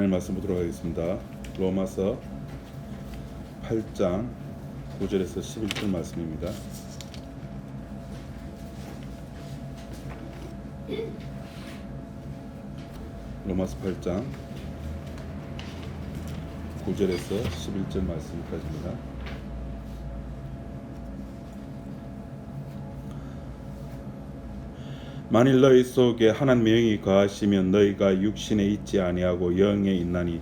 말씀 보도록 하겠습니다. 로마서 8장 9절에서 11절 말씀입니다. 로마서 8장 9절에서 11절 말씀까지입니다. 만일 너희 속에 하나님의 영이 거하시면 너희가 육신에 있지 아니하고 영에 있나니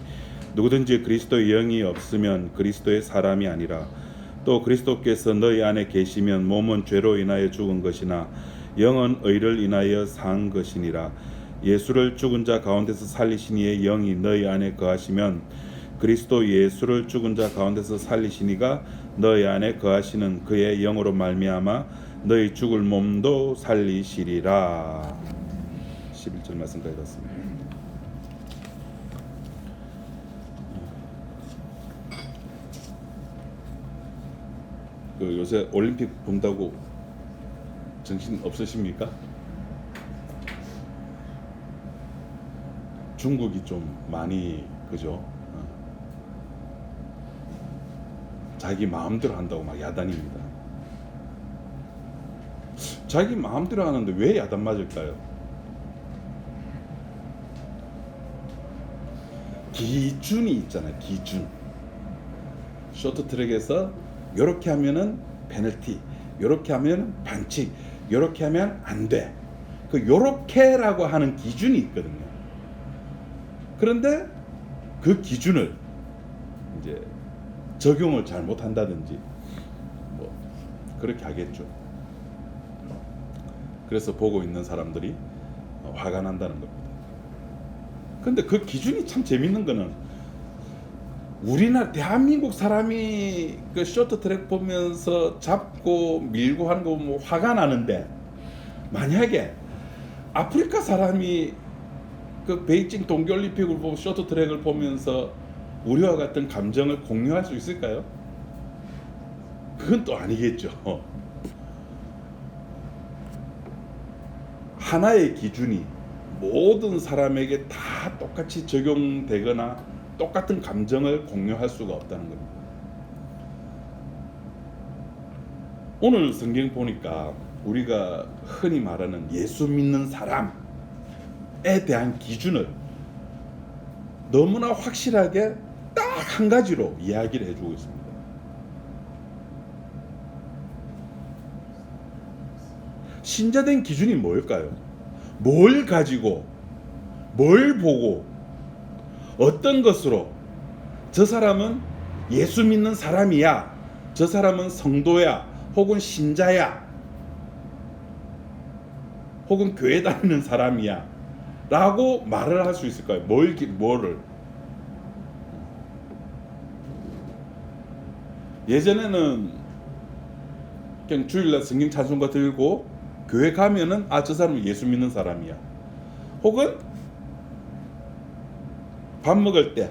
누구든지 그리스도의 영이 없으면 그리스도의 사람이 아니라 또 그리스도께서 너희 안에 계시면 몸은 죄로 인하여 죽은 것이나 영은 의를 인하여 산 것이니라. 예수를 죽은 자 가운데서 살리신 이의 영이 너희 안에 거하시면 그리스도 예수를 죽은 자 가운데서 살리신 이가 너희 안에 거하시는 그의 영으로 말미암아 너희 죽을 몸도 살리시리라. 11절 말씀까지 봤습니다. 요새 올림픽 본다고 정신 없으십니까? 중국이 좀 많이 그죠? 자기 마음대로 한다고 막 야단입니다. 자기 마음대로 하는데 왜 야단 맞을까요? 기준이 있잖아요. 기준. 쇼트트랙에서 요렇게 하면은 페널티, 요렇게 하면 반칙, 요렇게 하면 안 돼. 그 요렇게라고 하는 기준이 있거든요. 그런데 그 기준을 이제 적용을 잘못한다든지 뭐 그렇게 하겠죠. 그래서 보고 있는 사람들이 화가 난다는 겁니다. 근데 그 기준이 참 재밌는 거는 우리나라 대한민국 사람이 그 쇼트트랙 보면서 잡고 밀고 하는 거 보면 화가 나는데, 만약에 아프리카 사람이 그 베이징 동계올림픽을 보고 쇼트트랙을 보면서 우리와 같은 감정을 공유할 수 있을까요? 그건 또 아니겠죠. 하나의 기준이 모든 사람에게 다 똑같이 적용되거나 똑같은 감정을 공유할 수가 없다는 겁니다. 오늘 성경 보니까 우리가 흔히 말하는 예수 믿는 사람에 대한 기준을 너무나 확실하게 딱 한 가지로 이야기를 해주고 있습니다. 신자된 기준이 뭘까요? 뭘 가지고, 뭘 보고, 어떤 것으로 저 사람은 예수 믿는 사람이야, 저 사람은 성도야, 혹은 신자야, 혹은 교회 다니는 사람이야 라고 말을 할 수 있을까요? 뭐를? 예전에는 그냥 주일날 성경 찬송가 들고 교회 가면은 저 사람은 예수 믿는 사람이야, 혹은 밥 먹을 때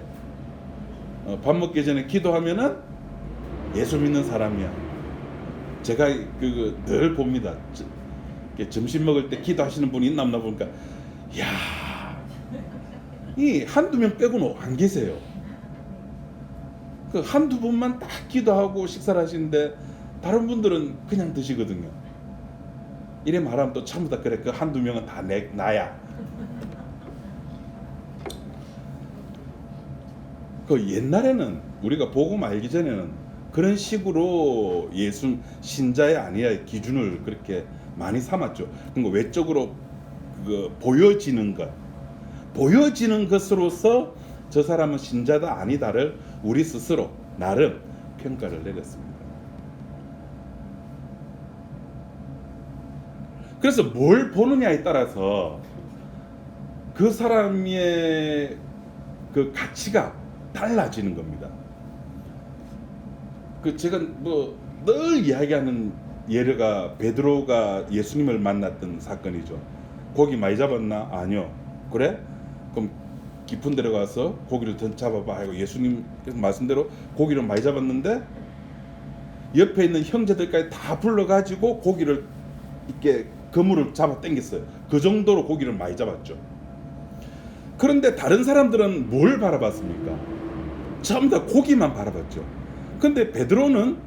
밥 먹기 전에 기도하면은 예수 믿는 사람이야. 제가 늘 봅니다. 점심 먹을 때 기도하시는 분이 있나 없나 보니까 이 한두 명 빼고는 안 계세요. 그 한두 분만 딱 기도하고 식사를 하시는데 다른 분들은 그냥 드시거든요. 이래 말하면 또 전부 다 그래, 그 한두 명은 다 나야. 그 옛날에는 우리가 복음 알기 전에는 그런 식으로 예수 신자의 아니야 기준을 그렇게 많이 삼았죠. 그러니까 외적으로 보여지는 것으로서 저 사람은 신자다 아니다를 우리 스스로 나름 평가를 내렸습니다. 그래서 뭘 보느냐에 따라서 그 사람의 그 가치가 달라지는 겁니다. 제가 늘 이야기하는 예가 베드로가 예수님을 만났던 사건이죠. 고기 많이 잡았나? 아니요. 그래? 그럼 깊은 데로 가서 고기를 더 잡아봐 하고 예수님께서 말씀대로 고기를 많이 잡았는데 옆에 있는 형제들까지 다 불러가지고 고기를 이렇게 그물을 잡아 당겼어요. 그 정도로 고기를 많이 잡았죠. 그런데 다른 사람들은 뭘 바라봤습니까? 전부 다 고기만 바라봤죠. 근데 베드로는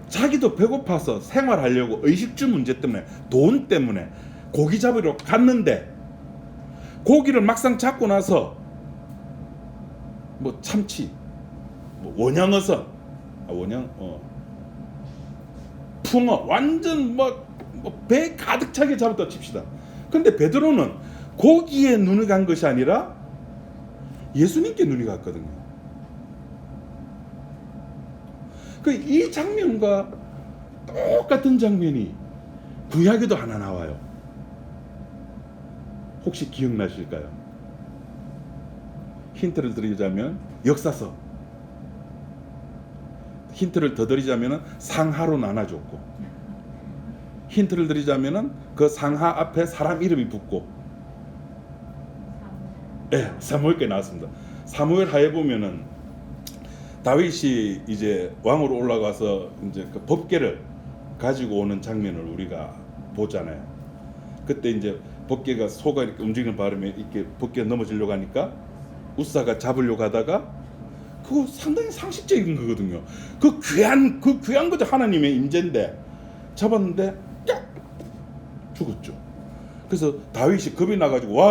자기도 배고파서 생활하려고 의식주 문제 때문에, 돈 때문에 고기 잡으러 갔는데 고기를 막상 잡고 나서 뭐 참치, 뭐 원양어선, 붕어, 완전 배 가득 차게 잡았다 칩시다. 근데 베드로는 고기에 눈이 간 것이 아니라 예수님께 눈이 갔거든요. 이 장면과 똑같은 장면이 구약에도 하나 나와요. 혹시 기억나실까요? 힌트를 드리자면 역사서. 힌트를 더 드리자면 상하로 나눠줬고, 힌트를 드리자면 그 상하 앞에 사람 이름이 붙고, 사무엘께 나왔습니다. 사무엘 하에 보면은 다윗이 이제 왕으로 올라가서 이제 그 법궤를 가지고 오는 장면을 우리가 보잖아요. 그때 이제 법궤가 소가 이렇게 움직이는 바람에 이렇게 법궤가 넘어지려고 하니까 우사가 잡으려고 하다가, 그거 상당히 상식적인 거거든요. 그 귀한 것도 하나님의 임재인데 잡았는데 죽었죠. 그래서 다윗이 겁이 나가지고,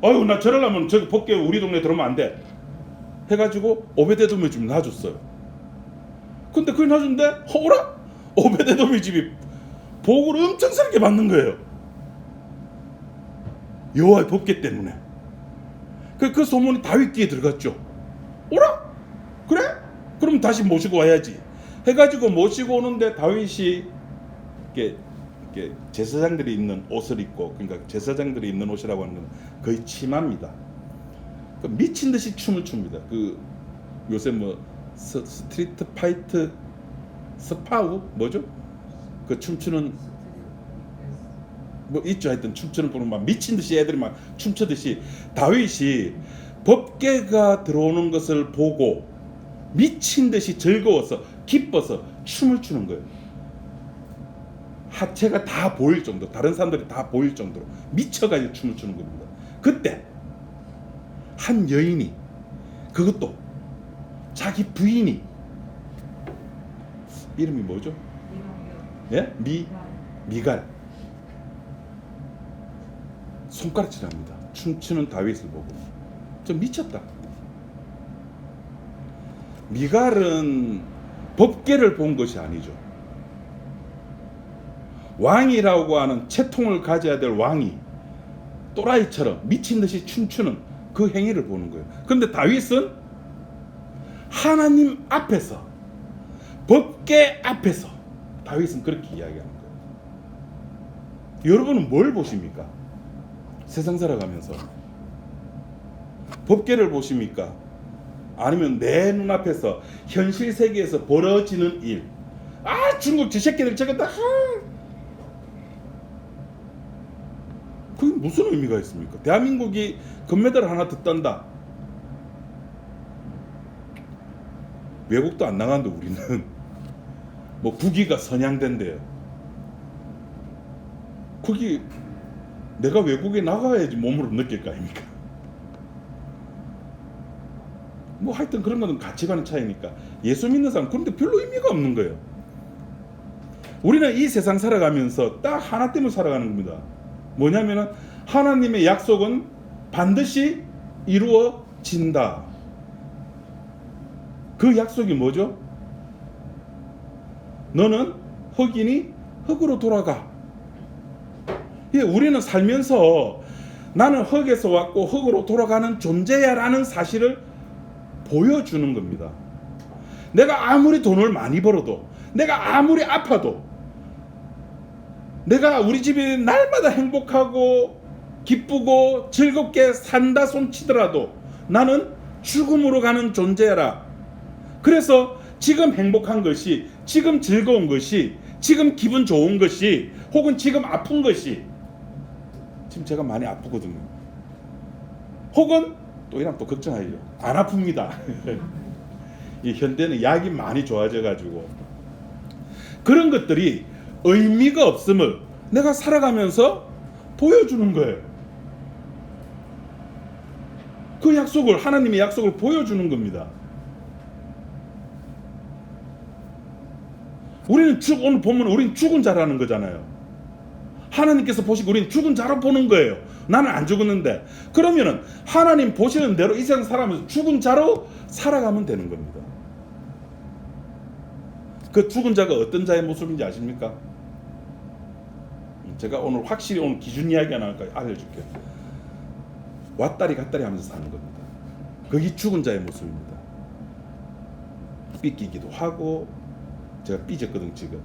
아이고 나 저러려면 저기 법궤 우리 동네 들어오면 안 돼 해가지고 오베데돔의 집 놔줬어요. 근데 그걸 놔줬는데 어라? 오베데돔의 집이 복을 엄청 세게 받는 거예요. 여호와의 법궤 때문에. 그 소문이 다윗 귀에 들어갔죠. 어라? 그래? 그럼 다시 모시고 와야지 해가지고 모시고 오는데 다윗이 이렇게 제사장들이 입는 옷을 입고, 그러니까 제사장들이 입는 옷이라고 하는 건 거의 치마입니다. 미친 듯이 춤을 춥니다. 요새 스트리트 파이트 스파우 뭐죠? 그 춤추는 있죠. 하여튼 춤추는 분은 막 미친 듯이 애들이 막 춤추듯이 다윗이 법궤가 들어오는 것을 보고 미친 듯이 즐거워서 기뻐서 춤을 추는 거예요. 하체가 다 보일 정도, 다른 사람들이 다 보일 정도로 미쳐가지고 춤을 추는 겁니다. 그때 한 여인이, 그것도 자기 부인이, 이름이 뭐죠? 예? 미갈, 손가락질합니다. 춤추는 다윗을 보고. 좀 미쳤다. 미갈은 법궤를 본 것이 아니죠. 왕이라고 하는 채통을 가져야 될 왕이 또라이처럼 미친 듯이 춤추는 그 행위를 보는 거예요. 그런데 다윗은 하나님 앞에서, 법궤 앞에서 다윗은 그렇게 이야기하는 거예요. 여러분은 뭘 보십니까? 세상 살아가면서 법궤를 보십니까? 아니면 내 눈앞에서 현실 세계에서 벌어지는 일, 중국 저 새끼들 저거 다 그게 무슨 의미가 있습니까? 대한민국이 금메달 하나 더 딴다. 외국도 안 나가는데 우리는 국위가 선양된대요. 거기 내가 외국에 나가야지 몸으로 느낄 거 아닙니까? 하여튼 그런 거는 가치관의 차이니까. 예수 믿는 사람 그런데 별로 의미가 없는 거예요. 우리는 이 세상 살아가면서 딱 하나 때문에 살아가는 겁니다. 뭐냐면은 하나님의 약속은 반드시 이루어진다. 그 약속이 뭐죠? 너는 흙이니 흙으로 돌아가. 우리는 살면서 나는 흙에서 왔고 흙으로 돌아가는 존재야 라는 사실을 보여주는 겁니다. 내가 아무리 돈을 많이 벌어도, 내가 아무리 아파도, 내가 우리 집이 날마다 행복하고 기쁘고 즐겁게 산다 손치더라도 나는 죽음으로 가는 존재라. 그래서 지금 행복한 것이, 지금 즐거운 것이, 지금 기분 좋은 것이, 혹은 지금 아픈 것이, 지금 제가 많이 아프거든요. 혹은 또 이러면 또 걱정하죠. 안 아픕니다. 이 현대는 약이 많이 좋아져 가지고 그런 것들이 의미가 없음을 내가 살아가면서 보여주는 거예요. 그 약속을, 하나님의 약속을 보여주는 겁니다. 우리는 오늘 보면 우리는 죽은 자라는 거잖아요. 하나님께서 보시고 우리는 죽은 자로 보는 거예요. 나는 안 죽었는데. 그러면은 하나님 보시는 대로 이 세상 살아가면서 죽은 자로 살아가면 되는 겁니다. 그 죽은 자가 어떤 자의 모습인지 아십니까? 제가 오늘 확실히 오늘 기준 이야기 하나 알려줄게요. 왔다리 갔다리 하면서 사는 겁니다. 그게 죽은 자의 모습입니다. 삐끼기도 하고, 제가 삐졌거든 지금.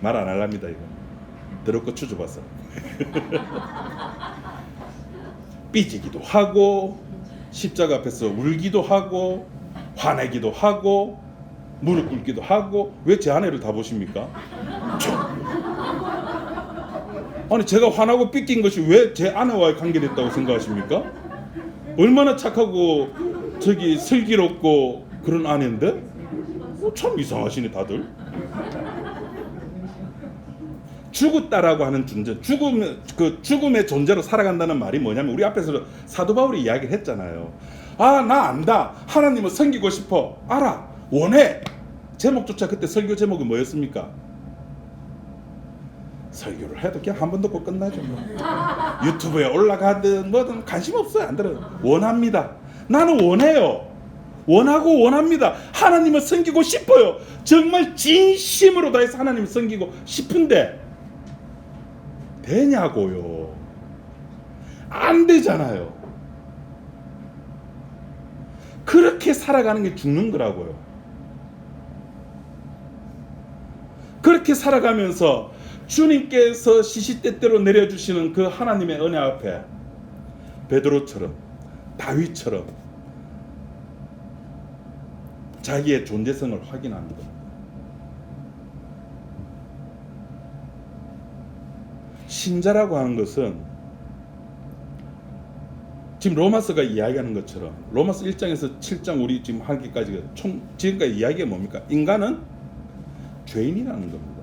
말 안 할랍니다 이거. 더럽고 추져봤어. 삐지기도 하고, 십자가 앞에서 울기도 하고, 화내기도 하고, 무릎 꿇기도 하고. 왜 제 아내를 다 보십니까? 아니 제가 화나고 삐낀 것이 왜 제 아내와의 관계가 있다고 생각하십니까? 얼마나 착하고 저기 슬기롭고 그런 아내인데? 참 이상하시네 다들. 죽었다라고 하는 존재, 죽음의 존재로 살아간다는 말이 뭐냐면, 우리 앞에서 사도 바울이 이야기를 했잖아요. 아, 나 안다. 하나님을 섬기고 싶어. 알아. 원해. 제목조차 그때 설교 제목이 뭐였습니까? 설교를 해도 그냥 한 번 듣고 끝나죠. 뭐. 유튜브에 올라가든 뭐든 관심 없어요. 안 들어요. 원합니다. 나는 원해요. 원하고 원합니다. 하나님을 섬기고 싶어요. 정말 진심으로 다해서 하나님을 섬기고 싶은데 되냐고요. 안 되잖아요. 그렇게 살아가는 게 죽는 거라고요. 그렇게 살아가면서 주님께서 시시때때로 내려주시는 그 하나님의 은혜 앞에 베드로처럼, 다윗처럼 자기의 존재성을 확인하는 겁니다. 신자라고 하는 것은 지금 로마서가 이야기하는 것처럼, 로마서 1장에서 7장 우리 지금 하기까지가 지금까지 이야기가 뭡니까? 인간은 죄인이라는 겁니다.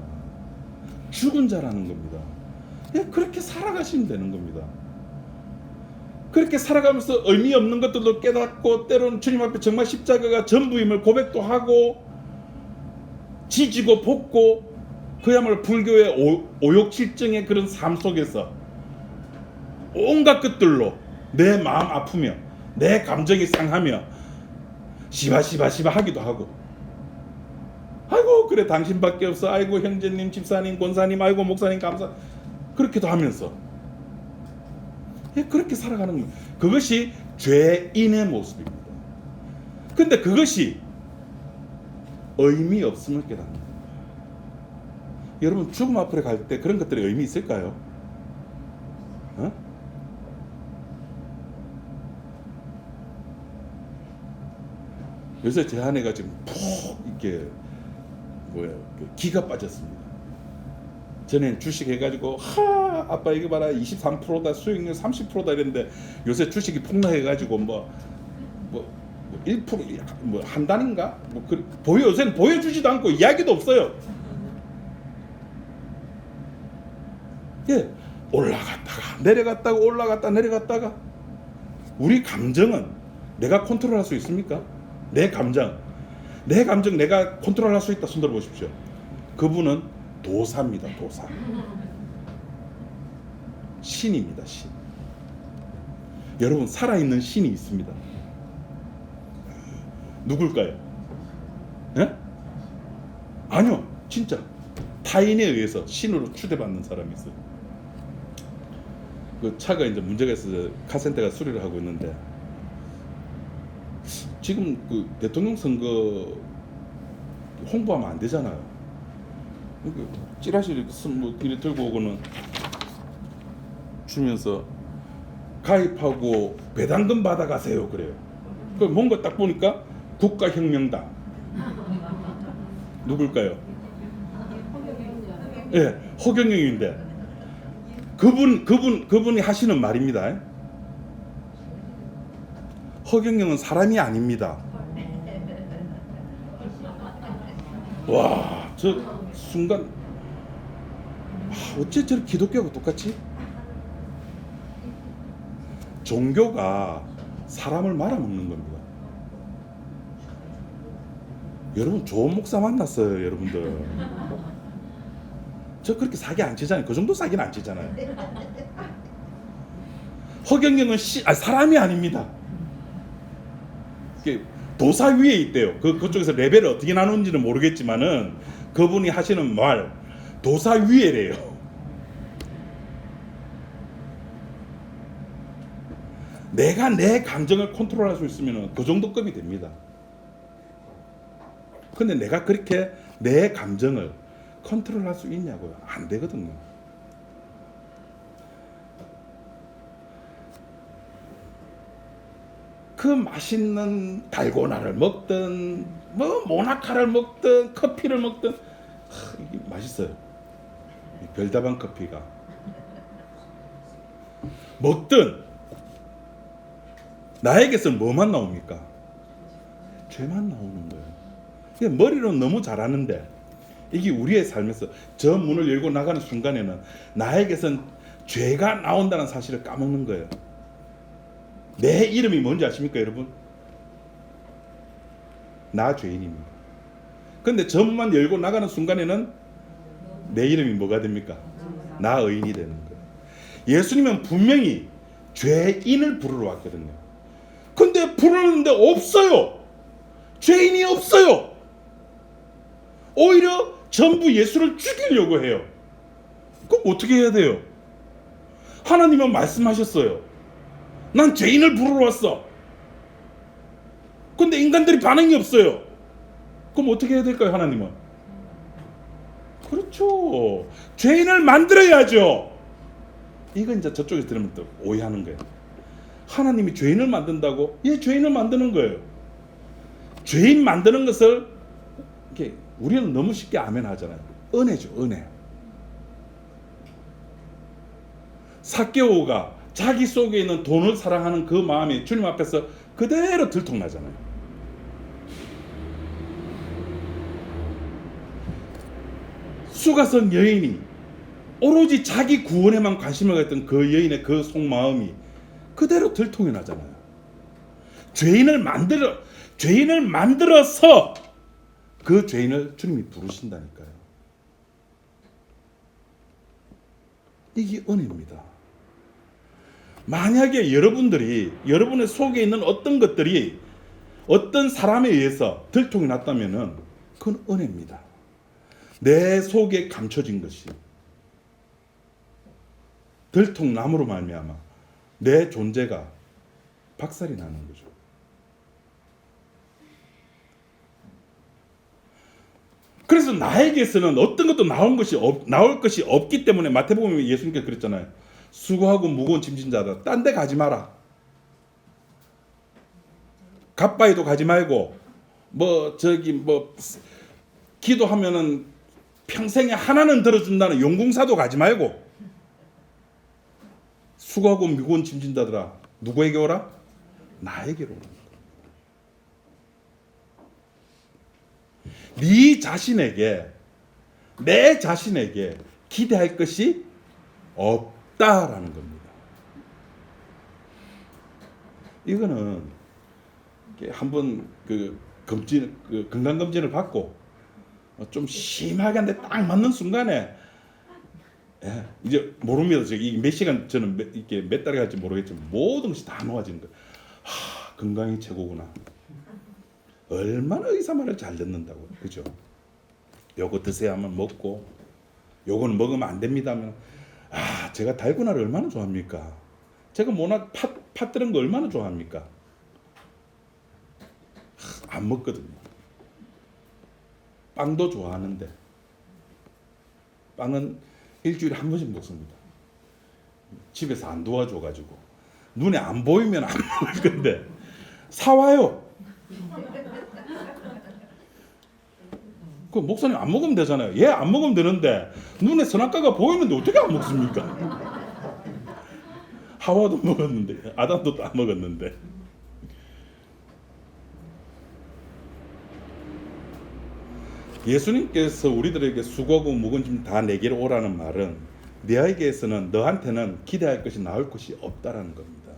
죽은 자라는 겁니다. 예, 그렇게 살아가시면 되는 겁니다. 그렇게 살아가면서 의미 없는 것들도 깨닫고, 때로는 주님 앞에 정말 십자가가 전부임을 고백도 하고, 지지고 볶고, 그야말로 불교의 오욕칠정의 그런 삶 속에서 온갖 것들로 내 마음 아프며 내 감정이 상하며 시바시바 하기도 하고, 아이고 그래 당신밖에 없어, 아이고 형제님, 집사님, 권사님, 아이고 목사님 감사, 그렇게도 하면서 그렇게 살아가는 거예요. 그것이 죄인의 모습입니다. 근데 그것이 의미 없음을 깨닫는 거예요. 여러분 죽음 앞으로 갈 때 그런 것들이 의미 있을까요? 어? 요새 제 아내가 지금 푹 이렇게 기가 빠졌습니다. 전엔 주식 해가지고 아빠 이거 봐라 23%다 수익률 30%다 이랬는데, 요새 주식이 폭락해가지고 뭐 1% 뭐 한 단인가 요새는 보여주지도 않고 이야기도 없어요. 예, 올라갔다가 내려갔다가 올라갔다 내려갔다가. 우리 감정은 내가 컨트롤할 수 있습니까? 내 감정 내가 컨트롤할 수 있다. 손들어 보십시오. 그분은 도사입니다. 도사. 신입니다. 신. 여러분 살아있는 신이 있습니다. 누굴까요? 예? 아니요. 진짜 타인에 의해서 신으로 추대받는 사람이 있어요. 그 차가 이제 문제가 있어서 카센터가 수리를 하고 있는데, 지금 그 대통령 선거 홍보하면 안 되잖아요. 찌라시 이렇게 들고 오고는 주면서 가입하고 배당금 받아가세요 그래요. 그 뭔가 딱 보니까 국가혁명당. 누굴까요? 예, 허경영인데 그분이 하시는 말입니다. 허경영은 사람이 아닙니다. 와, 저 순간 어째 저렇게 기독교하고 똑같지? 종교가 사람을 말아먹는 겁니다. 여러분 좋은 목사 만났어요, 여러분들. 저 그렇게 사기 안 치잖아요. 그 정도 사기는 안 치잖아요. 허경영은 사람이 아닙니다. 도사 위에 있대요. 그쪽에서 레벨을 어떻게 나누는지는 모르겠지만은 그분이 하시는 말 도사 위에래요. 내가 내 감정을 컨트롤할 수 있으면 그 정도 급이 됩니다. 근데 내가 그렇게 내 감정을 컨트롤할 수 있냐고요? 안 되거든요. 그 맛있는 달고나를 먹든 뭐 모나카를 먹든 커피를 먹든 이게 맛있어요. 별다방 커피가 먹든 나에게서 뭐만 나옵니까? 죄만 나오는 거예요. 머리로는 너무 잘하는데 이게 우리의 삶에서 저 문을 열고 나가는 순간에는 나에게선 죄가 나온다는 사실을 까먹는 거예요. 내 이름이 뭔지 아십니까, 여러분? 나 죄인입니다. 근데 저 문만 열고 나가는 순간에는 내 이름이 뭐가 됩니까? 나 의인이 되는 거예요. 예수님은 분명히 죄인을 부르러 왔거든요. 근데 부르는데 없어요. 죄인이 없어요. 오히려 전부 예수를 죽이려고 해요. 그럼 어떻게 해야 돼요? 하나님은 말씀하셨어요. 난 죄인을 부르러 왔어. 근데 인간들이 반응이 없어요. 그럼 어떻게 해야 될까요, 하나님은? 그렇죠. 죄인을 만들어야죠. 이건 이제 저쪽에서 들으면 또 오해하는 거예요. 하나님이 죄인을 만든다고? 예, 죄인을 만드는 거예요. 죄인 만드는 것을 이렇게 우리는 너무 쉽게 아멘 하잖아요. 은혜죠, 은혜. 삭개오가 자기 속에 있는 돈을 사랑하는 그 마음이 주님 앞에서 그대로 들통나잖아요. 수가성 여인이 오로지 자기 구원에만 관심을 갖던 그 여인의 그 속마음이 그대로 들통이 나잖아요. 죄인을 만들어서 그 죄인을 주님이 부르신다니까요. 이게 은혜입니다. 만약에 여러분의 속에 있는 어떤 것들이 어떤 사람에 의해서 들통이 났다면은 그건 은혜입니다. 내 속에 감춰진 것이 들통남으로 말미암아 내 존재가 박살이 나는 거죠. 그래서 나에게서는 어떤 것도 나올 것이 없기 때문에 마태복음에 예수님께서 그랬잖아요. 수고하고 무거운 짐진 자다. 딴 데 가지 마라. 갓바위도 가지 말고 기도하면은 평생에 하나는 들어준다는 용궁사도 가지 말고 수고하고 무거운 짐진 자들아 누구에게 오라? 나에게로 오라. 내 자신에게 기대할 것이 없다라는 겁니다. 이거는 한번 건강 검진을 받고 좀 심하게 한데 딱 맞는 순간에 이제 모릅니다. 이 몇 시간 저는 이렇게 몇 달에 갈지 모르겠지만 모든 것이 다 놓아지는 거예요. 건강이 최고구나. 얼마나 의사 말을 잘 듣는다고요. 그죠? 요거 드세요 하면 먹고 요거는 먹으면 안 됩니다 하면 제가 달고나를 얼마나 좋아합니까? 제가 팥 들은 거 얼마나 좋아합니까? 안 먹거든요. 빵도 좋아하는데 빵은 일주일에 한 번씩 먹습니다. 집에서 안 도와줘가지고 눈에 안 보이면 안 먹을 건데 사와요. 그 목사님 안 먹으면 되잖아요. 예, 안 먹으면 되는데 눈에 선악과가 보이는데 어떻게 안 먹습니까? 하와도 먹었는데 아담도 다 먹었는데. 예수님께서 우리들에게 수고하고 무거운 짐 다 내게로 오라는 말은 너한테는 기대할 것이 나올 것이 없다라는 겁니다.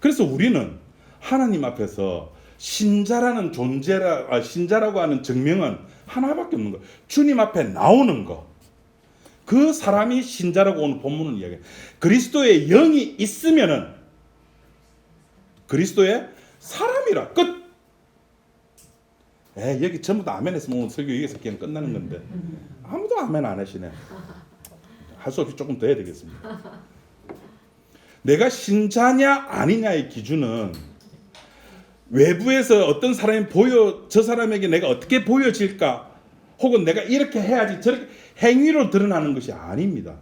그래서 우리는 하나님 앞에서 신자라는 신자라고 하는 증명은 하나밖에 없는 거예요. 주님 앞에 나오는 거. 그 사람이 신자라고 오늘 본문은 이야기해요. 그리스도의 영이 있으면은 그리스도의 사람이라. 끝. 여기 전부 다 아멘 했으면 오늘 설교 여기서 그냥 끝나는 건데 아무도 아멘 안 하시네. 할 수 없이 조금 더 해야 되겠습니다. 내가 신자냐 아니냐의 기준은 외부에서 어떤 사람이 저 사람에게 내가 어떻게 보여질까, 혹은 내가 이렇게 해야지 저렇게 행위로 드러나는 것이 아닙니다.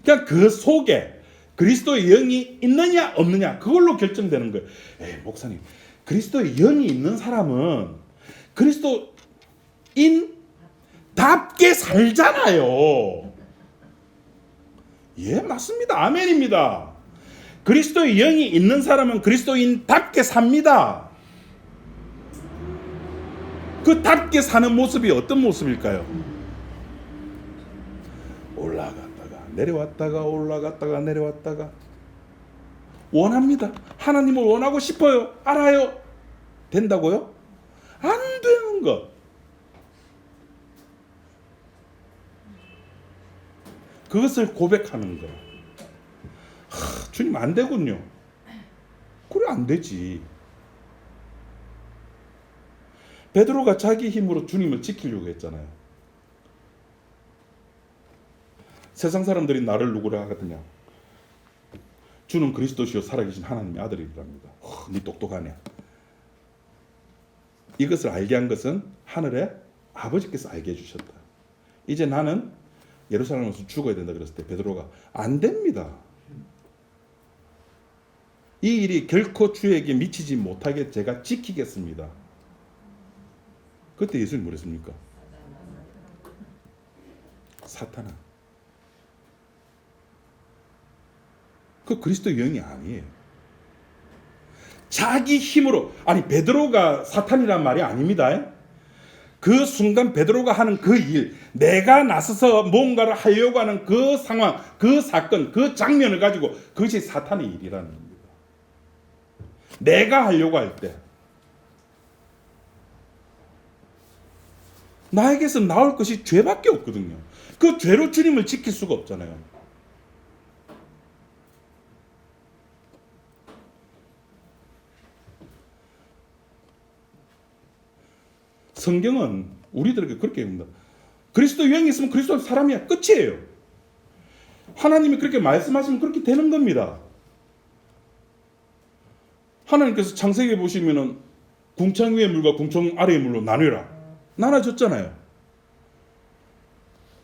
그냥 그 속에 그리스도의 영이 있느냐 없느냐 그걸로 결정되는 거예요. 목사님, 그리스도의 영이 있는 사람은 그리스도인답게 살잖아요. 맞습니다. 아멘입니다. 그리스도의 영이 있는 사람은 그리스도인답게 삽니다. 그 답게 사는 모습이 어떤 모습일까요? 올라갔다가 내려왔다가 올라갔다가 내려왔다가 원합니다. 하나님을 원하고 싶어요. 알아요. 된다고요? 안 되는 것. 그것을 고백하는 거. 주님 안 되군요. 그래 안 되지. 베드로가 자기 힘으로 주님을 지키려고 했잖아요. 세상 사람들이 나를 누구라 하거든요. 주는 그리스도시요 살아계신 하나님의 아들이랍니다. 니 똑똑하네. 이것을 알게 한 것은 하늘의 아버지께서 알게 해주셨다. 이제 나는 예루살렘에서 죽어야 된다 그랬을 때 베드로가 안 됩니다. 이 일이 결코 주에게 미치지 못하게 제가 지키겠습니다. 그때 예수님이 뭐랬습니까? 사탄아. 그 그리스도의 영이 아니에요. 자기 힘으로, 아니 베드로가 사탄이란 말이 아닙니다. 그 순간 베드로가 하는 그 일, 내가 나서서 뭔가를 하려고 하는 그 상황, 그 사건, 그 장면을 가지고 그것이 사탄의 일이라는 겁니다. 내가 하려고 할 때 나에게서 나올 것이 죄밖에 없거든요. 그 죄로 주님을 지킬 수가 없잖아요. 성경은 우리들에게 그렇게 합니다. 그리스도 영이 있으면 그리스도 사람이야. 끝이에요. 하나님이 그렇게 말씀하시면 그렇게 되는 겁니다. 하나님께서 창세기에 보시면은 궁창 위의 물과 궁창 아래의 물로 나뉘라. 나눠졌잖아요.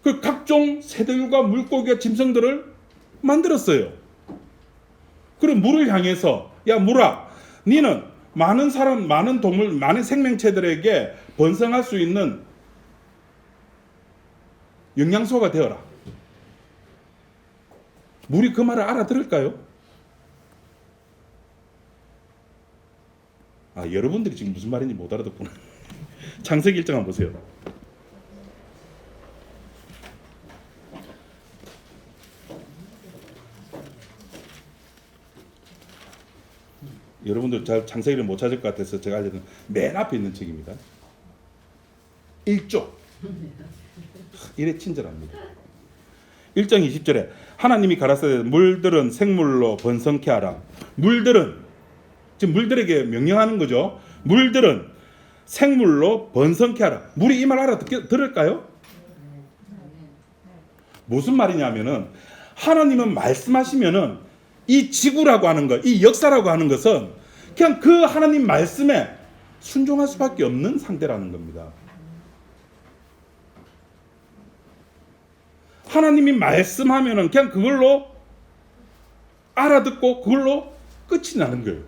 그 각종 새들과 물고기와 짐승들을 만들었어요. 그리고 물을 향해서 야 물아, 니는 많은 사람, 많은 동물, 많은 생명체들에게 번성할 수 있는 영양소가 되어라. 물이 그 말을 알아들을까요? 여러분들이 지금 무슨 말인지 못 알아듣구나. 창세기 1장 한번 보세요. 여러분들 잘 창세기를 못 찾을 것 같아서 제가 알려드린 맨 앞에 있는 책입니다. 1조. 이래 친절합니다. 1장 20절에 하나님이 가라사대 물들은 생물로 번성케 하라. 물들은 지금 물들에게 명령하는 거죠. 물들은 생물로 번성케 하라. 물이 이 말 알아들을까요? 무슨 말이냐면은 하나님은 말씀하시면은 이 지구라고 하는 것, 이 역사라고 하는 것은 그냥 그 하나님 말씀에 순종할 수밖에 없는 상태라는 겁니다. 하나님이 말씀하면은 그냥 그걸로 알아듣고 그걸로 끝이 나는 거예요.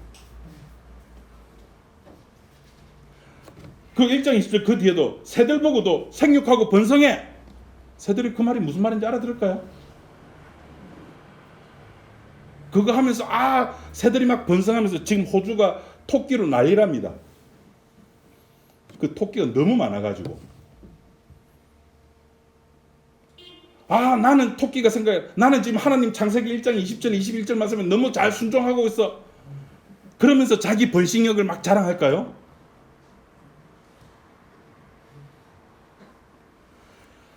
그 1장 20절 그 뒤에도 새들 보고도 생육하고 번성해. 새들이 그 말이 무슨 말인지 알아들을까요? 그거 하면서 새들이 막 번성하면서 지금 호주가 토끼로 난리랍니다. 그 토끼가 너무 많아가지고 나는 토끼가 생각해. 나는 지금 하나님 창세기 1장 20절 21절 말씀에 너무 잘 순종하고 있어. 그러면서 자기 번식력을 막 자랑할까요?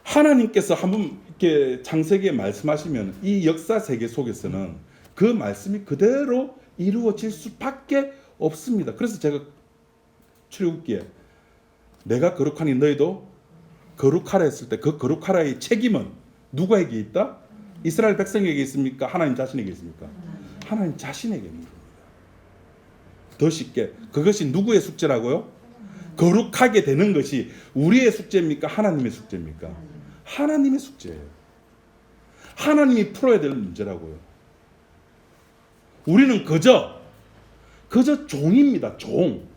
하나님께서 한번 이렇게 창세기에 말씀하시면 이 역사 세계 속에서는 그 말씀이 그대로 이루어질 수밖에 없습니다. 그래서 제가 출애굽기에 내가 거룩하니 너희도 거룩하라 했을 때 그 거룩하라의 책임은 누구에게 있다? 이스라엘 백성에게 있습니까? 하나님 자신에게 있습니까? 하나님 자신에게 있는 겁니다. 더 쉽게 그것이 누구의 숙제라고요? 거룩하게 되는 것이 우리의 숙제입니까? 하나님의 숙제입니까? 하나님의 숙제예요. 하나님이 풀어야 될 문제라고요. 우리는 그저 종입니다. 종.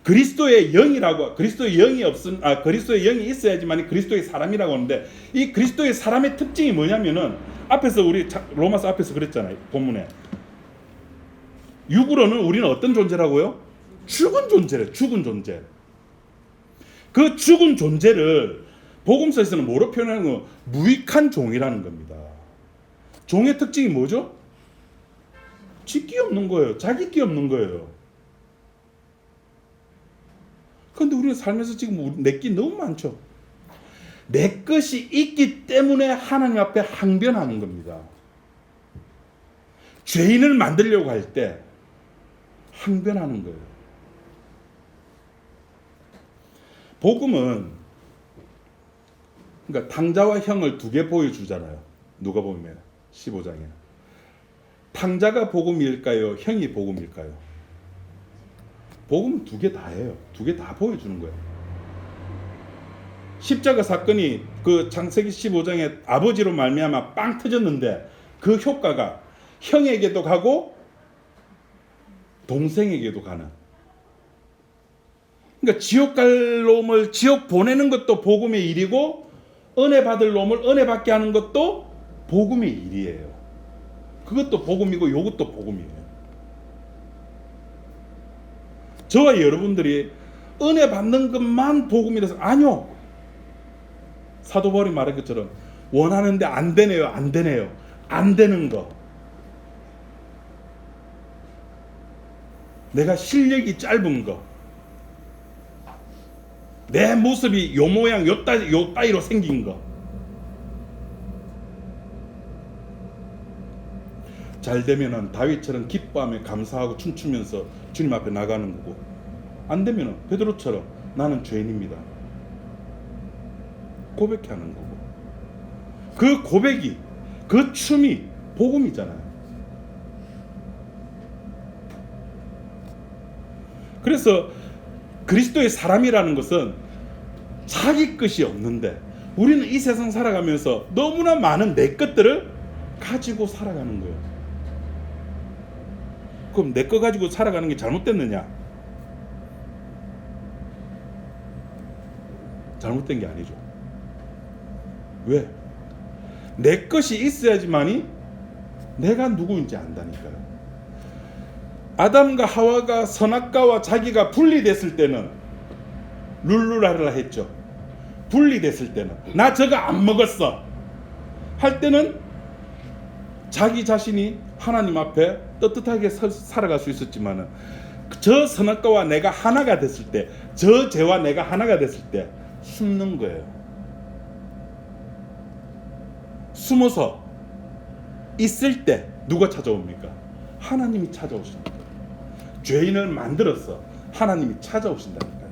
그리스도의 영이라고, 그리스도의 영이 있어야지만 그리스도의 사람이라고 하는데, 이 그리스도의 사람의 특징이 뭐냐면은 앞에서 우리 로마서 앞에서 그랬잖아요. 본문에 육으로는 우리는 어떤 존재라고요? 죽은 존재래. 죽은 존재. 그 죽은 존재를 복음서에서는 뭐로 표현하는 거? 무익한 종이라는 겁니다. 종의 특징이 뭐죠? 지끼 없는 거예요. 자기 끼 없는 거예요. 그런데 우리는 살면서 지금 내 끼 너무 많죠. 내 것이 있기 때문에 하나님 앞에 항변하는 겁니다. 죄인을 만들려고 할 때 항변하는 거예요. 복음은 그러니까 탕자와 형을 두 개 보여주잖아요. 누가복음 15장에. 탕자가 복음일까요? 형이 복음일까요? 복음은 두 개 다예요. 두 개 다 보여주는 거예요. 십자가 사건이 그 창세기 15장에 아버지로 말미암아 빵 터졌는데 그 효과가 형에게도 가고 동생에게도 가는. 그러니까 지옥 갈 놈을 지옥 보내는 것도 복음의 일이고 은혜 받을 놈을 은혜 받게 하는 것도 복음의 일이에요. 그것도 복음이고 이것도 복음이에요. 저와 여러분들이 은혜 받는 것만 복음이라서 아니요. 사도 바울이 말한 것처럼 원하는데 안 되네요. 안 되네요. 안 되는 거. 내가 실력이 짧은 거. 내 모습이 요 모양 요 따위로 생긴 거. 잘 되면은 다윗처럼 기뻐하며 감사하고 춤추면서 주님 앞에 나가는 거고, 안 되면은 베드로처럼 나는 죄인입니다 고백해 하는 거고, 그 고백이 그 춤이 복음이잖아요. 그래서 그리스도의 사람이라는 것은 자기 것이 없는데 우리는 이 세상 살아가면서 너무나 많은 내 것들을 가지고 살아가는 거예요. 그럼 내 거 가지고 살아가는 게 잘못됐느냐? 잘못된 게 아니죠. 왜? 내 것이 있어야지만이 내가 누구인지 안다니까요. 아담과 하와가 선악과와 자기가 분리됐을 때는 룰루랄라 했죠. 분리됐을 때는 나 저거 안 먹었어 할 때는 자기 자신이 하나님 앞에 떳떳하게 살아갈 수 있었지만은 저 선악과와 내가 하나가 됐을 때, 저 죄와 내가 하나가 됐을 때 숨는 거예요. 숨어서 있을 때 누가 찾아옵니까? 하나님이 찾아오십니다. 죄인을 만들어서 하나님이 찾아오신다니까요.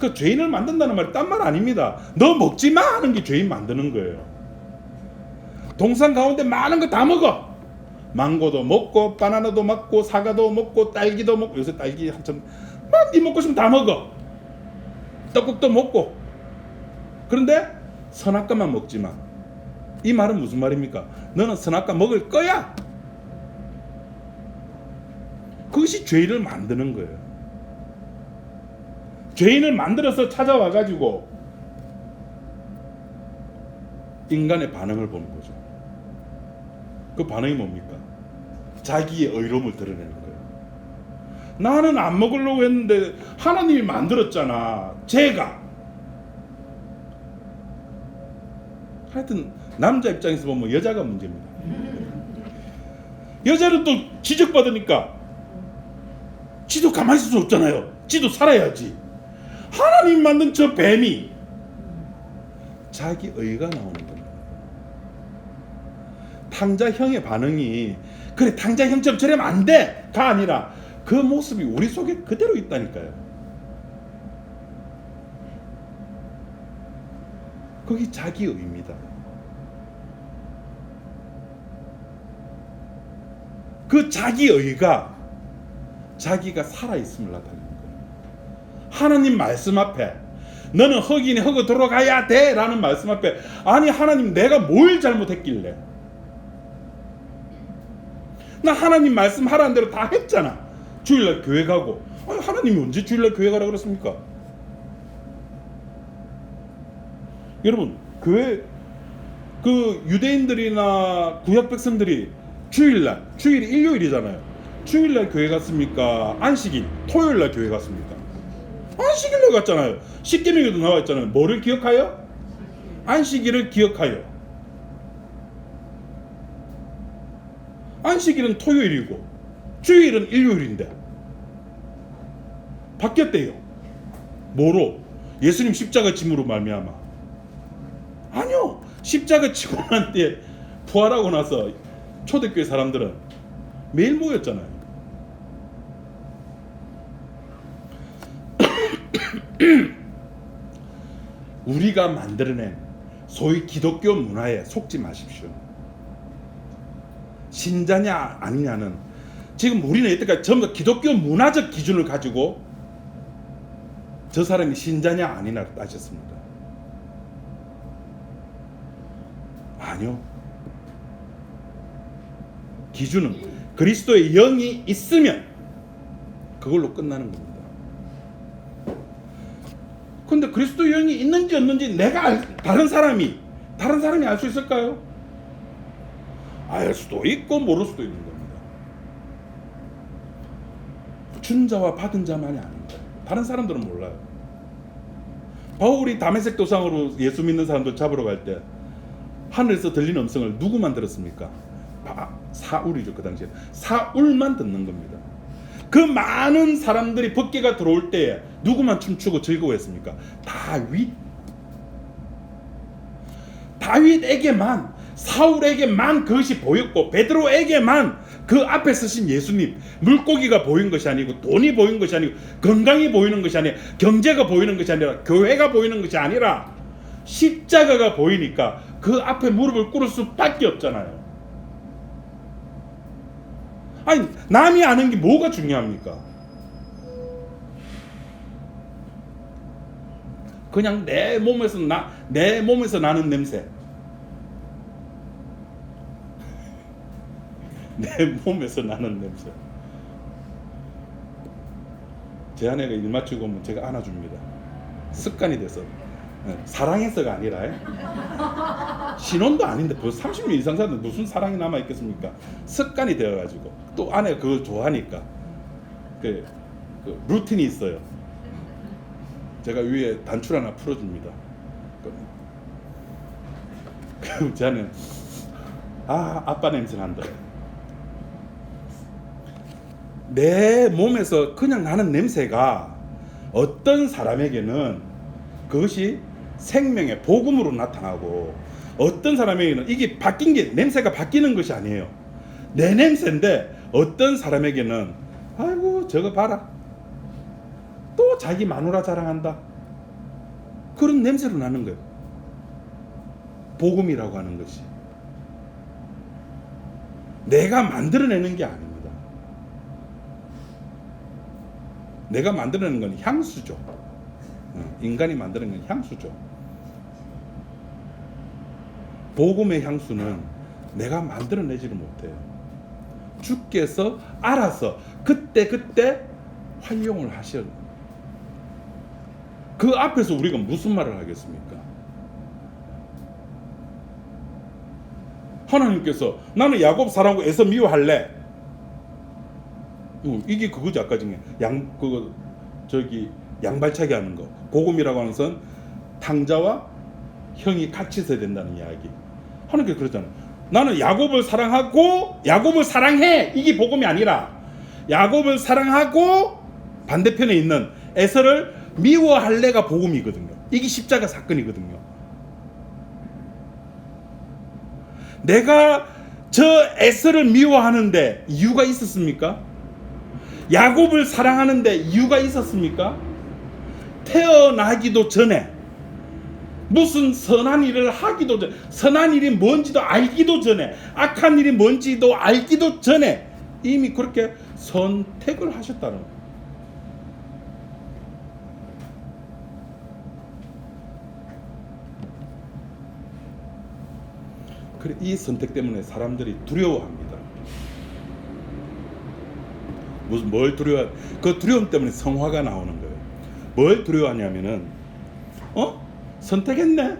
그 죄인을 만든다는 말이 딴 말 아닙니다. 너 먹지 마 하는 게 죄인 만드는 거예요. 동산 가운데 많은 거 다 먹어. 망고도 먹고 바나나도 먹고 사과도 먹고 딸기도 먹고, 요새 딸기 한참 막 네 먹고 싶으면 다 먹어. 떡국도 먹고. 그런데 선악과만 먹지 마. 이 말은 무슨 말입니까? 너는 선악과 먹을 거야. 그것이 죄인을 만드는 거예요. 죄인을 만들어서 찾아와가지고 인간의 반응을 보는 거죠. 그 반응이 뭡니까? 자기의 의로움을 드러내는 거예요. 나는 안 먹으려고 했는데 하나님이 만들었잖아. 죄가. 하여튼 남자 입장에서 보면 여자가 문제입니다. 여자는 또 지적받으니까 지도 가만히 있을 수 없잖아요. 지도 살아야지. 하나님 만든 저 뱀이 자기 의가 나오는 겁니다. 탕자형의 반응이 그래 탕자형처럼 저러면 안 돼! 가 아니라 그 모습이 우리 속에 그대로 있다니까요. 그게 자기 의입니다. 그 자기 의가 자기가 살아있음을 나타내는 거예요. 하나님 말씀 앞에 너는 흑인이 흑어 들어가야 돼 라는 말씀 앞에 아니 하나님 내가 뭘 잘못했길래 나 하나님 말씀하라는 대로 다 했잖아. 주일날 교회 가고 아니 하나님이 언제 주일날 교회 가라 그랬습니까? 여러분 교회 그 유대인들이나 구약 백성들이 주일날 주일이 일요일이잖아요. 주일날 교회 갔습니까? 안식일 토요일날 교회 갔습니까? 안식일날 갔잖아요. 십계명에도 나와 있잖아요. 뭐를 기억하여? 안식일을 기억하여. 안식일은 토요일이고 주일은 일요일인데 바뀌었대요. 뭐로? 예수님 십자가 짐으로 말미암아. 아니요. 십자가 지고 난 뒤에 부활하고 나서 초대교회 사람들은 매일 모였잖아요. 우리가 만들어낸 소위 기독교 문화에 속지 마십시오. 신자냐 아니냐는 지금 우리는 여태까지 전부 다 기독교 문화적 기준을 가지고 저 사람이 신자냐 아니냐를 따졌습니다. 아니요. 기준은 그리스도의 영이 있으면 그걸로 끝나는 겁니다. 근데 그리스도의 영이 있는지 없는지 내가 다른 사람이 알 수 있을까요? 알 수도 있고 모를 수도 있는 겁니다. 준 자와 받은 자만이 아닙니다. 다른 사람들은 몰라요. 바울이 다메섹 도상으로 예수 믿는 사람들 잡으러 갈 때 하늘에서 들리는 음성을 누구만 들었습니까? 사울이죠. 그 당시에 사울만 듣는 겁니다. 그 많은 사람들이 법궤가 들어올 때에 누구만 춤추고 즐거워했습니까? 다윗에게만 사울에게만 그것이 보였고 베드로에게만 그 앞에 서신 예수님 물고기가 보인 것이 아니고 돈이 보인 것이 아니고 건강이 보이는 것이 아니라 경제가 보이는 것이 아니라 교회가 보이는 것이 아니라 십자가가 보이니까 그 앞에 무릎을 꿇을 수밖에 없잖아요. 아니 남이 아는 게 뭐가 중요합니까? 그냥 내 몸에서 나는 냄새, 내 몸에서 나는 냄새. 제 아내가 일 마치고 오면 제가 안아줍니다. 습관이 돼서. 사랑해서가 아니라 신혼도 아닌데 벌써 30년 이상 사는데 무슨 사랑이 남아있겠습니까? 습관이 되어가지고 또 아내가 그걸 좋아하니까 그 루틴이 있어요. 제가 위에 단추 하나 풀어줍니다. 그럼 제 아내는 아빠 냄새 난다. 내 몸에서 그냥 나는 냄새가 어떤 사람에게는 그것이 생명의 복음으로 나타나고 어떤 사람에게는 이게 바뀐 게 냄새가 바뀌는 것이 아니에요. 내 냄새인데 어떤 사람에게는 아이고 저거 봐라 또 자기 마누라 자랑한다 그런 냄새로 나는 거예요. 복음이라고 하는 것이 내가 만들어내는 게 아닙니다. 내가 만들어내는 건 향수죠. 인간이 만드는 건 향수죠. 복음의 향수는 내가 만들어내지를 못해요. 주께서 알아서 그때 활용을 하셔요. 그 앞에서 우리가 무슨 말을 하겠습니까? 하나님께서 나는 야곱 사랑하고 에서 미워할래. 이게 그거지. 아까 중에 양발차기 하는 거. 복음이라고 하는 것은 탕자와 형이 같이 있어야 된다는 이야기. 하나님께서 그러잖아요. 나는 야곱을 사랑하고 야곱을 사랑해. 이게 복음이 아니라 야곱을 사랑하고 반대편에 있는 에서를 미워할래가 복음이거든요. 이게 십자가 사건이거든요. 내가 저 에서를 미워하는데 이유가 있었습니까? 야곱을 사랑하는데 이유가 있었습니까? 태어나기도 전에 무슨 선한 일을 하기도 전에, 선한 일이 뭔지도 알기도 전에, 악한 일이 뭔지도 알기도 전에 이미 그렇게 선택을 하셨다는 거예요. 그래, 이 선택 때문에 사람들이 두려워합니다. 무슨 뭘 두려워? 그 두려움 때문에 성화가 나오는 거예요. 뭘 두려워하냐면은 선택했네?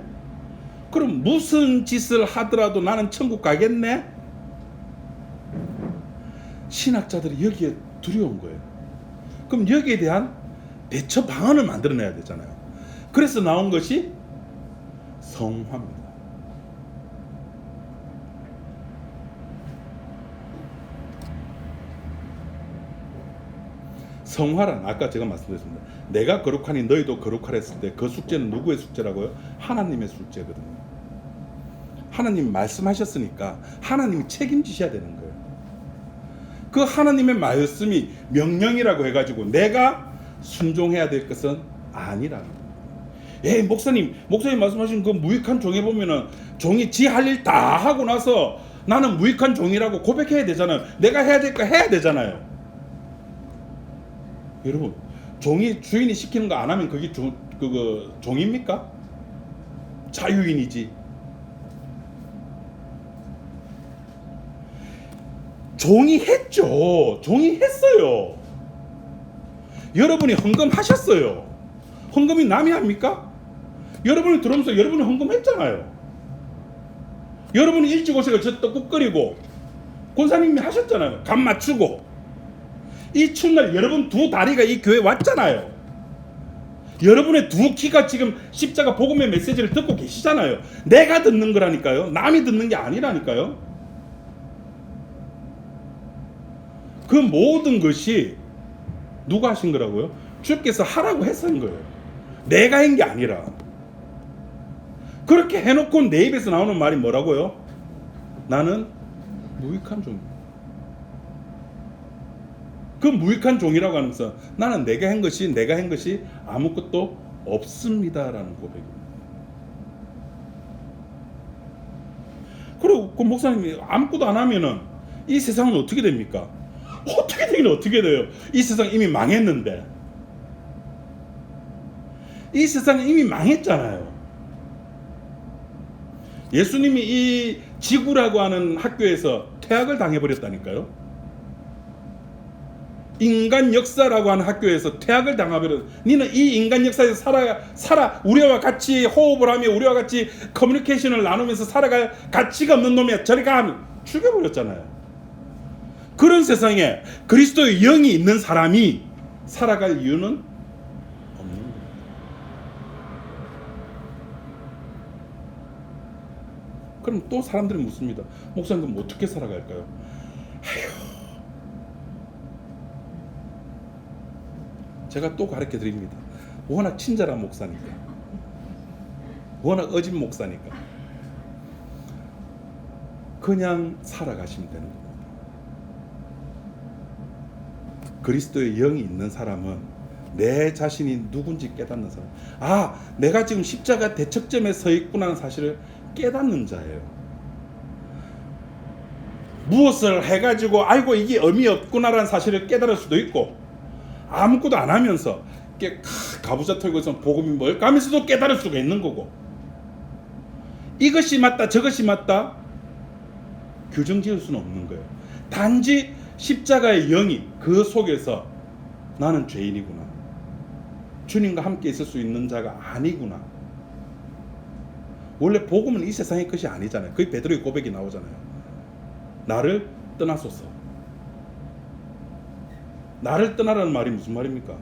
그럼 무슨 짓을 하더라도 나는 천국 가겠네? 신학자들이 여기에 두려운 거예요. 그럼 여기에 대한 대처 방안을 만들어내야 되잖아요. 그래서 나온 것이 성화입니다. 성화란 아까 제가 말씀드렸습니다. 내가 거룩하니 너희도 거룩하라 했을 때 그 숙제는 누구의 숙제라고요? 하나님의 숙제거든요. 하나님 말씀하셨으니까 하나님이 책임지셔야 되는 거예요. 그 하나님의 말씀이 명령이라고 해가지고 내가 순종해야 될 것은 아니라는 거예요. 목사님 말씀하신 그 무익한 종에 보면은 종이 지 할 일 다 하고 나서 나는 무익한 종이라고 고백해야 되잖아요. 내가 해야 될 거 해야 되잖아요. 여러분, 종이 주인이 시키는 거 안 하면 그게 종입니까? 자유인이지. 종이 했죠. 종이 했어요. 여러분이 헌금하셨어요. 헌금이 남이 합니까? 여러분이 들어오면서 여러분이 헌금했잖아요. 여러분이 일찍 오셔서 저 떡국 끓이고 권사님이 하셨잖아요. 간 맞추고. 이 추운 날 여러분 두 다리가 이 교회 왔잖아요. 여러분의 두 귀가 지금 십자가 복음의 메시지를 듣고 계시잖아요. 내가 듣는 거라니까요. 남이 듣는 게 아니라니까요. 그 모든 것이 누가 하신 거라고요? 주께서 하라고 했은 거예요. 내가 한 게 아니라. 그렇게 해놓고 내 입에서 나오는 말이 뭐라고요? 나는 무익한 종이다. 그 무익한 종이라고 하면서 나는 내가 한 것이 아무것도 없습니다라는 고백입니다. 그리고 그 목사님이 아무것도 안 하면은 이 세상은 어떻게 됩니까? 어떻게 되긴 어떻게 돼요? 이 세상 이미 망했는데. 이 세상은 이미 망했잖아요. 예수님이 이 지구라고 하는 학교에서 퇴학을 당해버렸다니까요. 인간 역사라고 하는 학교에서 퇴학을 당해버렸. 니는 이 인간 역사에서 살아 우리와 같이 호흡을 하며 우리와 같이 커뮤니케이션을 나누면서 살아갈 가치가 없는 놈이야. 저리 가. 죽여버렸잖아요. 그런 세상에 그리스도의 영이 있는 사람이 살아갈 이유는 없는 거예요. 그럼 또 사람들이 묻습니다. 목사님 그럼 어떻게 살아갈까요? 제가 또 가르쳐 드립니다. 워낙 친절한 목사니까. 워낙 어진 목사니까. 그냥 살아가시면 되는 겁니다. 그리스도의 영이 있는 사람은 내 자신이 누군지 깨닫는 사람. 아, 내가 지금 십자가 대척점에 서 있구나는 사실을 깨닫는 자예요. 무엇을 해가지고 아이고 이게 의미 없구나라는 사실을 깨달을 수도 있고 아무것도 안 하면서 가부좌 털고서 복음이 뭘까 하면서도 깨달을 수가 있는 거고 이것이 맞다 저것이 맞다 규정 지을 수는 없는 거예요. 단지 십자가의 영이 그 속에서 나는 죄인이구나. 주님과 함께 있을 수 있는 자가 아니구나. 원래 복음은 이 세상의 것이 아니잖아요. 거기 베드로의 고백이 나오잖아요. 나를 떠나소서. 나를 떠나라는 말이 무슨 말입니까?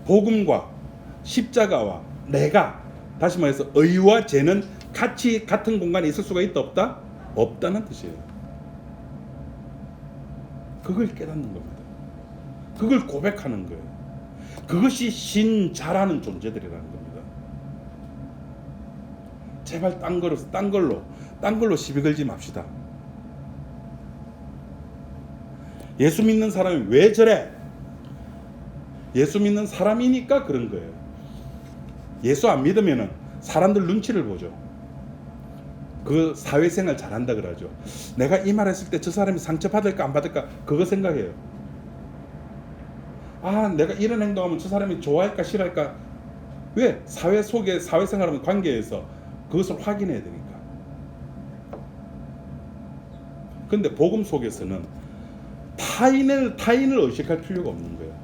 복음과 십자가와 내가 다시 말해서 의와 죄는 같이 같은 공간에 있을 수가 있다 없다? 없다는 뜻이에요. 그걸 깨닫는 겁니다. 그걸 고백하는 거예요. 그것이 신자라는 존재들이라는 겁니다. 제발 딴 걸로 시비 걸지 맙시다. 예수 믿는 사람이 왜 저래? 예수 믿는 사람이니까 그런 거예요. 예수 안 믿으면은 사람들 눈치를 보죠. 그 사회생활 잘한다 그러죠. 내가 이 말 했을 때 저 사람이 상처받을까 안 받을까 그거 생각해요. 아, 내가 이런 행동하면 저 사람이 좋아할까 싫어할까. 왜? 사회 속에 사회생활하는 관계에서 그것을 확인해야 되니까. 근데 복음 속에서는 타인을 의식할 필요가 없는 거예요.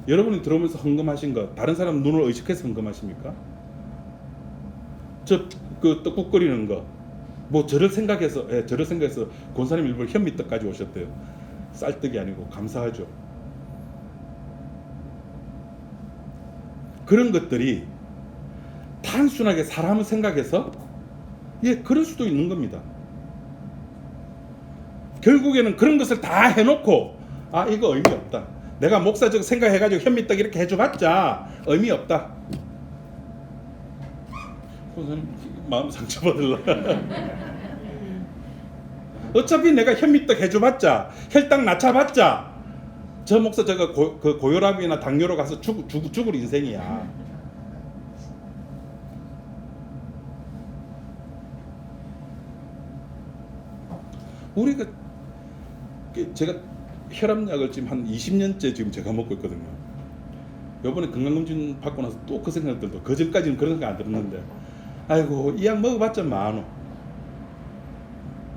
여러분이 들어오면서 헌금하신 거 다른 사람 눈을 의식해서 헌금하십니까? 그 떡국 끓이는 거 뭐 저를 생각해서 권사님 일부러 현미떡까지 오셨대요. 쌀떡이 아니고 감사하죠. 그런 것들이 단순하게 사람을 생각해서 그럴 수도 있는 겁니다. 결국에는 그런 것을 다 해놓고 이거 의미 없다. 내가 목사적 생각해가지고 현미떡 이렇게 해줘봤자 의미 없다. 선생님 마음 상처받을라. 어차피 내가 현미떡 해줘봤자 혈당 낮춰봤자 저 목사 저거 그 고혈압이나 당뇨로 가서 죽을 인생이야. 우리가 제가 혈압약을 지금 한 20년째 지금 제가 먹고 있거든요. 요번에 건강검진 받고 나서 또 그 생각 들도 그 전까지는 그런 생각 안 들었는데 아이고 이 약 먹어봤자 뭐하노.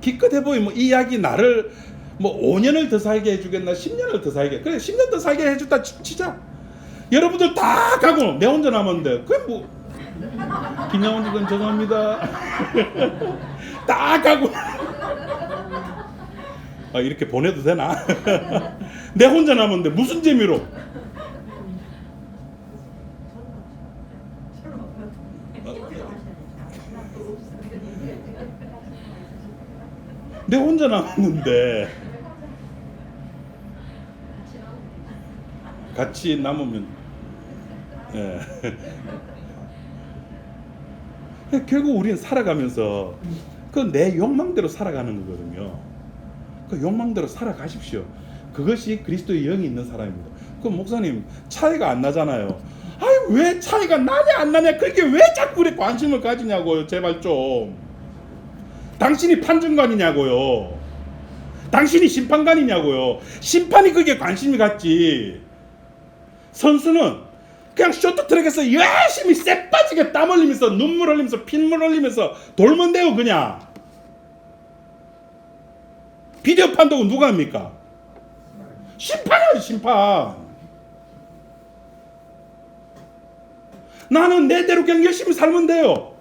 기껏 해보면 이 약이 나를 5년을 더 살게 해주겠나 10년을 더 살게 그래 10년 더 살게 해줬다 치자. 여러분들 다 가고 내 혼자 남았는데 그게 뭐 김영훈님 죄송합니다. 다 가고 이렇게 보내도 되나? 내 혼자 남았는데 무슨 재미로? 내 혼자 남았는데 같이 남으면 결국 우리는 살아가면서 그 내 욕망대로 살아가는 거거든요. 그 욕망대로 살아가십시오. 그것이 그리스도의 영이 있는 사람입니다. 그럼 목사님 차이가 안 나잖아요. 왜 차이가 나냐 안 나냐 그렇게 왜 자꾸 그래 관심을 가지냐고요. 제발 좀. 당신이 판정관이냐고요. 당신이 심판관이냐고요. 심판이 그게 관심이 갔지. 선수는 그냥 쇼트트랙에서 열심히 쎄 빠지게 땀 흘리면서 눈물 흘리면서 핏물 흘리면서 돌면 돼요. 그냥 비디오 판독은 누가 합니까? 심판이야 심판. 나는 내대로 그냥 열심히 살면 돼요.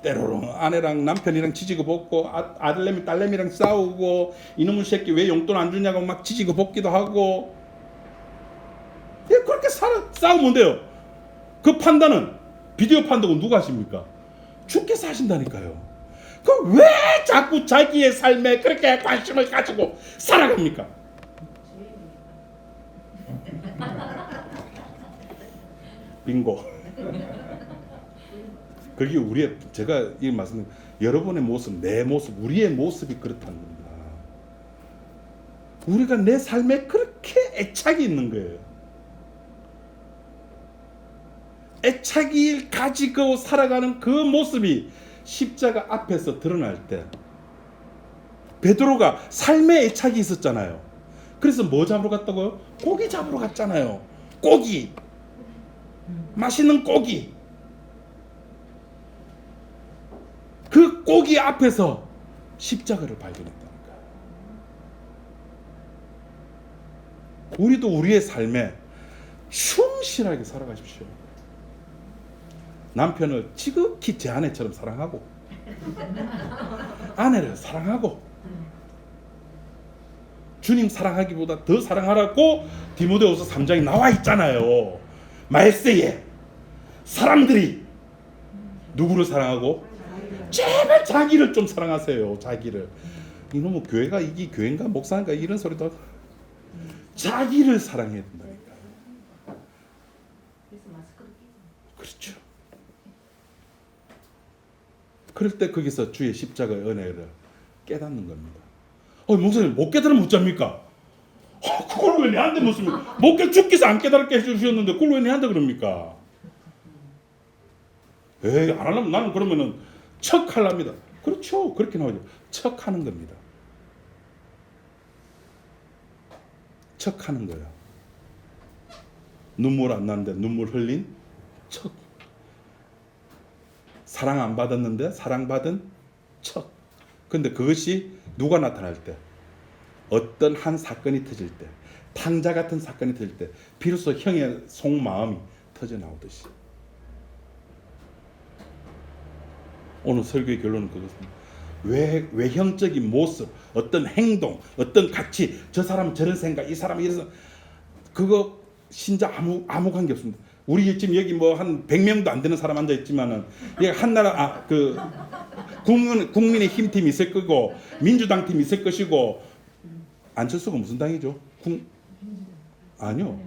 때로는 아내랑 남편이랑 지지고 볶고 아들내미 딸내미랑 싸우고 이놈의 새끼 왜 용돈 안 주냐고 막 지지고 볶기도 하고 그렇게 싸우면 돼요. 그 판단은 비디오 판독은 누가 하십니까? 주께서 하신다니까요. 그 왜 자꾸 자기의 삶에 그렇게 관심을 가지고 살아갑니까? 빙고. 그게 제가 이 말씀 여러분의 모습, 내 모습, 우리의 모습이 그렇다는 겁니다. 우리가 내 삶에 그렇게 애착이 있는 거예요. 애착이 가지고 살아가는 그 모습이 십자가 앞에서 드러날 때 베드로가 삶에 애착이 있었잖아요. 그래서 뭐 잡으러 갔다고요? 고기 잡으러 갔잖아요. 고기. 맛있는 고기. 그 고기 앞에서 십자가를 발견했다니까. 우리도 우리의 삶에 충실하게 살아가십시오. 남편을 지극히 제 아내처럼 사랑하고 아내를 사랑하고 주님 사랑하기보다 더 사랑하라고 디모데후서 3장에 나와 있잖아요. 말세에 사람들이 누구를 사랑하고? 제발 자기를 좀 사랑하세요. 자기를. 이놈의 교회가 이게 교회인가 목사인가 이런 소리도 자기를 사랑해야 된다니까. 그렇죠. 그럴 때 거기서 주의 십자가의 은혜를 깨닫는 겁니다. 목사님 못 깨달으면 어쩝니까? 그걸 왜 내한테 묻습니까? 못 주께서 안 깨달게 해주셨는데 그걸 왜 내한테 그럽니까? 에이, 안 하려면 나는 그러면은 척하랍니다. 그렇죠. 그렇게 나오죠. 척하는 겁니다. 척하는 거예요. 눈물 안 나는데 눈물 흘린 척. 사랑 안 받았는데 사랑받은 척. 근데 그것이 누가 나타날 때? 어떤 한 사건이 터질 때, 탕자 같은 사건이 터질 때 비로소 형의 속마음이 터져 나오듯이. 오늘 설교의 결론은 그것입니다. 외형적인 모습, 어떤 행동, 어떤 가치, 저 사람은 저런 생각, 이 사람은 이래서 그거 신자 아무 관계 없습니다. 우리 지금 여기 뭐 한 100명도 안 되는 사람 앉아 있지만은 한 나라 국민의 힘팀이 있을 거고 민주당 팀이 있을 것이고 안철수가 무슨 당이죠? 아니요.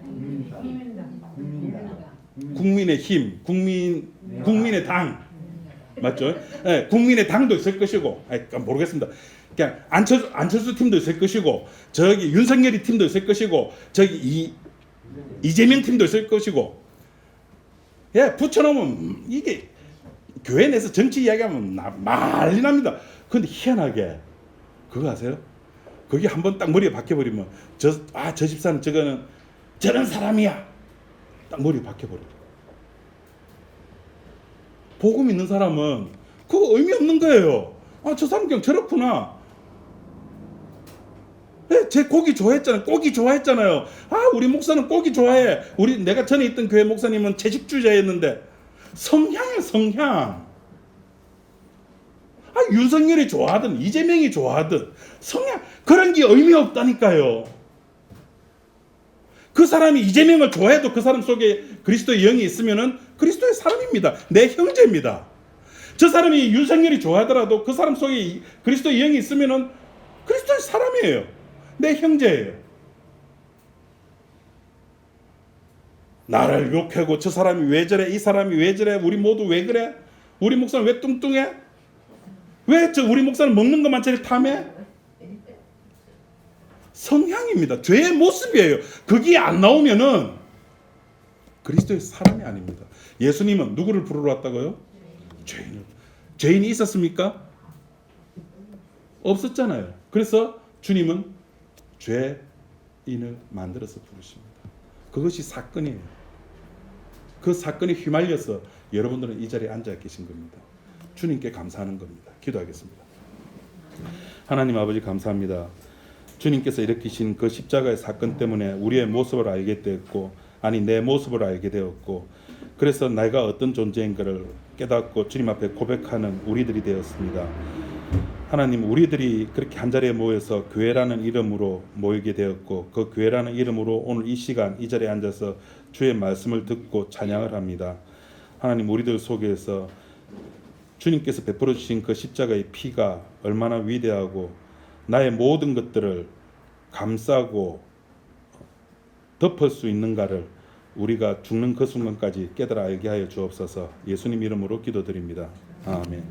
국민의 힘, 국민의 당. 맞죠? 네, 국민의 당도 있을 것이고, 모르겠습니다. 그냥 안철수 팀도 있을 것이고, 저기 윤석열이 팀도 있을 것이고, 저기 이재명 팀도 있을 것이고, 예, 붙여놓으면 이게 교회 내에서 정치 이야기하면 난리 납니다. 그런데 희한하게 그거 아세요? 거기 한번 딱 머리에 박혀버리면 저 집사는 저런 사람이야. 딱 머리에 박혀버려요. 복음 있는 사람은 그거 의미 없는 거예요. 저 사람 그냥 저렇구나. 네, 제 고기 좋아했잖아요. 고기 좋아했잖아요. 우리 목사는 고기 좋아해. 내가 전에 있던 교회 목사님은 채식주의자였는데 성향이에요, 성향. 윤석열이 좋아하든 이재명이 좋아하든 성향 그런 게 의미 없다니까요. 그 사람이 이재명을 좋아해도 그 사람 속에 그리스도의 영이 있으면은 그리스도의 사람입니다. 내 형제입니다. 저 사람이 윤석열이 좋아하더라도 그 사람 속에 그리스도의 영이 있으면은 그리스도의 사람이에요. 내 형제예요. 나를 욕하고 저 사람이 왜 저래, 이 사람이 왜 저래, 우리 모두 왜 그래? 우리 목사는 왜 뚱뚱해? 왜 우리 목사는 먹는 것만 저리 탐해? 성향입니다. 죄의 모습이에요. 그게 안 나오면은 그리스도의 사람이 아닙니다. 예수님은 누구를 부르러 왔다고요? 죄인을. 죄인이 있었습니까? 없었잖아요. 그래서 주님은 죄인을 만들어서 부르십니다. 그것이 사건이에요. 그 사건에 휘말려서 여러분들은 이 자리에 앉아 계신 겁니다. 주님께 감사하는 겁니다. 기도하겠습니다. 하나님 아버지 감사합니다. 주님께서 일으키신 그 십자가의 사건 때문에 우리의 모습을 알게 되었고, 내 모습을 알게 되었고, 그래서 내가 어떤 존재인가를 깨닫고 주님 앞에 고백하는 우리들이 되었습니다. 하나님, 우리들이 그렇게 한자리에 모여서 교회라는 이름으로 모이게 되었고, 그 교회라는 이름으로 오늘 이 시간 이 자리에 앉아서 주의 말씀을 듣고 찬양을 합니다. 하나님, 우리들 속에서 주님께서 베풀어 주신 그 십자가의 피가 얼마나 위대하고 나의 모든 것들을 감싸고 덮을 수 있는가를 우리가 죽는 그 순간까지 깨달아 알게 하여 주옵소서. 예수님 이름으로 기도드립니다. 아멘.